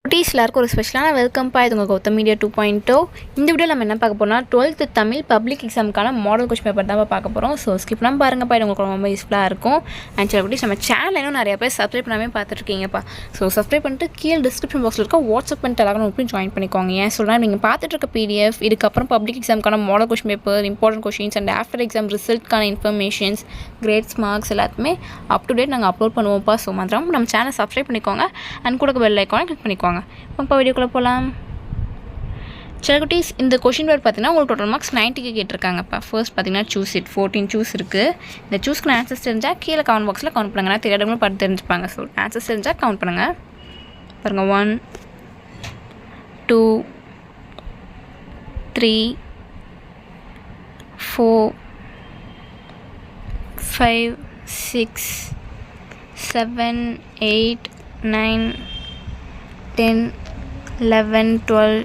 குட்டீஸ் எல்லாருக்கும் ஒரு ஸ்பெஷலான வெல்கம் இது உங்கள் கௌதம் மீடியா 2.0. இந்த வீடியோ நம்ம என்ன பார்க்க போகிறோம்னா 12th தமிழ் பப்ளிக் எக்ஸாமுக்கான மாடல் கொஸ்டின் பேப்பர் தான் பார்க்க போகிறோம். ஸோ ஸ்கிப் பண்ணாமல் பாருங்கப்பா, இது உங்களுக்கு ரொம்ப யூஸ்ஃபுல்லாக இருக்கும். அண்ட் சில குட்டீஸ் நம்ம சேனல் இன்னும் நிறைய பேர் சப்ஸ்கிரைப் பண்ணாமல் பார்த்துட்ருக்கீங்கப்பா. ஸோ சப்ஸ்கிரைப் பண்ணிட்டு கீழே டிஸ்கிரிப்ஷன் பாக்ஸில் இருக்க வாட்ஸ்அப் பண்ணிட்டு எல்லாரும் போய் ஜாயின் பண்ணிக்கோங்க. ஏன் சொல்கிறேன், நீங்கள் பார்த்துட்டு இருக்க PDF இதுக்கப்புறம் பப்ளிக் எக்ஸாமுக்கான model question paper, important questions and after exam ரிசல்ட்கான இன்ஃபர்மேஷன்ஸ், கிரேட்ஸ், மார்க்ஸ் எல்லாத்துமே அப் டு டேட் நாங்கள் அப்லோட் பண்ணுவோம்ப்பா. ஸோ மாத்திரம் நம்ம சேனலை சப்ஸ்கிரைப் பண்ணிக்கோங்க அண்ட் கூட பெல் ஐக்கானை கிளிக் பண்ணிக்கோங்க. இப்போ வீடியோக்குள்ளே போகலாம். சில குட்டீஸ் இந்த கொஷின் பேர் பார்த்தீங்கன்னா உங்களுக்கு டோட்டல் மார்க்ஸ் 90க்கு கேட்டிருக்காங்கப்பா. ஃபர்ஸ்ட் பார்த்தீங்கன்னா சூஸ் இட் 14 சூஸ் இருக்குது. இந்த சூஸ்க்கு ஆன்சர்ஸ் தெரிஞ்சால் கீழே கமெண்ட் பாக்ஸில் கவுண்ட் பண்ணுங்க. தெரியாதவங்களும் பார்த்து தெரிஞ்சுப்பாங்க. ஸோ ஆன்சர்ஸ் தெரிஞ்சால் கவுண்ட் பண்ணுங்கள். பாருங்கள் 1 2 3 4 5 6 7 8 9 10 11 12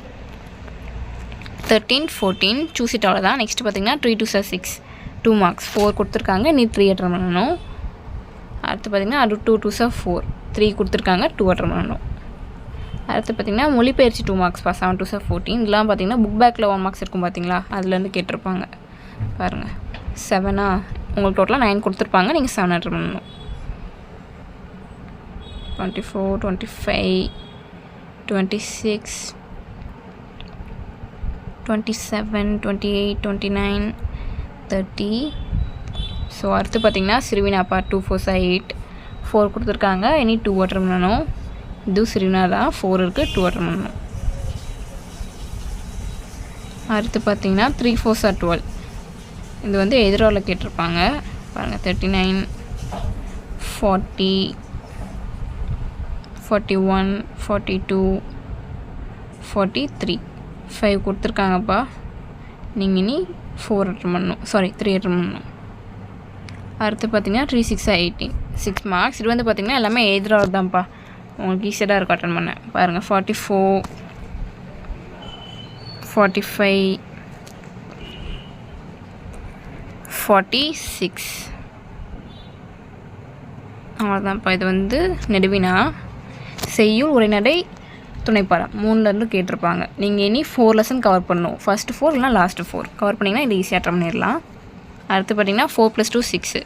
13 14 சூஸ் இட் அவ்வளோதான். நெக்ஸ்ட் பார்த்தீங்கன்னா 3 2 6 2 மார்க்ஸ் 4 கொடுத்துருக்காங்க, நீ 3 அட்டன் பண்ணணும். அடுத்து பார்த்தீங்கன்னா அது 2 2 4 3 கொடுத்துருக்காங்க, 2 அட்டன் பண்ணணும். அடுத்து பார்த்தீங்கன்னா மொழிபெயர்ச்சி 2 மார்க்ஸ்ப்பா 7 2 14. இதெல்லாம் பார்த்தீங்கன்னா புக் பேக்கில் 1 மார்க்ஸ் இருக்கும் பார்த்தீங்களா, அதுலேருந்து கேட்டிருப்பாங்க. பாருங்கள் 7 உங்களுக்கு டோட்டலாக 9 கொடுத்துருப்பாங்க, நீங்கள் 7 அட்டன் பண்ணணும். 24 25 26 27 28 29 30. ஸோ அடுத்து பார்த்திங்கன்னா சிறுவினாப்பா 2 4 8 4 கொடுத்துருக்காங்க, இனி 2 அட்டன் பண்ணணும். இதுவும் சிறுவினா தான், 4 இருக்குது, 2 அட்டன் பண்ணணும். அடுத்து பார்த்திங்கன்னா 3 4 12. இது வந்து எதிரோவில் கேட்டிருப்பாங்க. பாருங்கள் 39 40 41 42 43 5 கொடுத்துருக்காங்கப்பா, நீங்கள் இனி 4 அட்டன் பண்ணணும், 3 அட்டன் பண்ணணும். அடுத்து பார்த்தீங்கன்னா 3 6 18 6 மார்க்ஸ். இது வந்து பார்த்திங்கன்னா எல்லாமே எதிராக தான்ப்பா, உங்களுக்கு ஈஸியாக இருக்கும் அட்டன் பண்ண. பாருங்கள் 44 45 46 அவ்வளோதான்ப்பா. இது வந்து நெடுவினா செய்யுள் உரைநடை துணைப்பாடம் 3லேருந்து கேட்டிருப்பாங்க. நீங்கள் இனி 4 லெசன் கவர் பண்ணணும். ஃபஸ்ட்டு 4 இல்லைனா லாஸ்ட்டு 4 கவர் பண்ணிங்கன்னா இது ஈஸியாக அட்டன் பண்ணிடலாம். அடுத்து பார்த்திங்கன்னா 4 + 2 6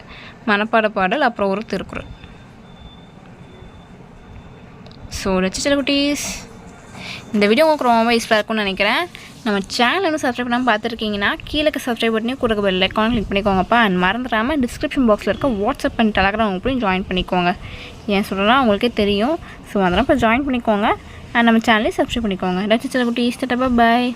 மனப்பாட பாடல், அப்புறம் ஒரு திருக்குறள். ஸோ சில குட்டீஸ் இந்த வீடியோ உங்களுக்கு ரொம்ப யூஸ்ஃபுல்லாக இருக்கும்னு நினைக்கிறேன். நம்ம சேனல் இன்னும் சப்ஸ்கிரைப் பண்ணாமல் பார்த்துருக்கீங்கன்னா கீழே சப்ஸ்கிரைப் பண்ணி கூட பெல் ஐக்கான் கிளிக் பண்ணிக்கோங்கப்பா. அண்ட் மறந்துடாமல் டிஸ்கிரிப்ஷன் பாக்ஸில் இருக்க வாட்ஸ்அப் அண்ட் டெலகிராம் உங்களுக்கு ஜாயின் பண்ணிக்கோங்க. ஏன் சொல்கிறேன்னா உங்களுக்கே தெரியும். ஸோ அதெல்லாம் இப்போ ஜாயின் பண்ணிக்கோங்க அண்ட் நம்ம சேனலையும் சப்ஸ்கிரைப் பண்ணிக்கோங்க. சில குட்டீஸ் பாய்.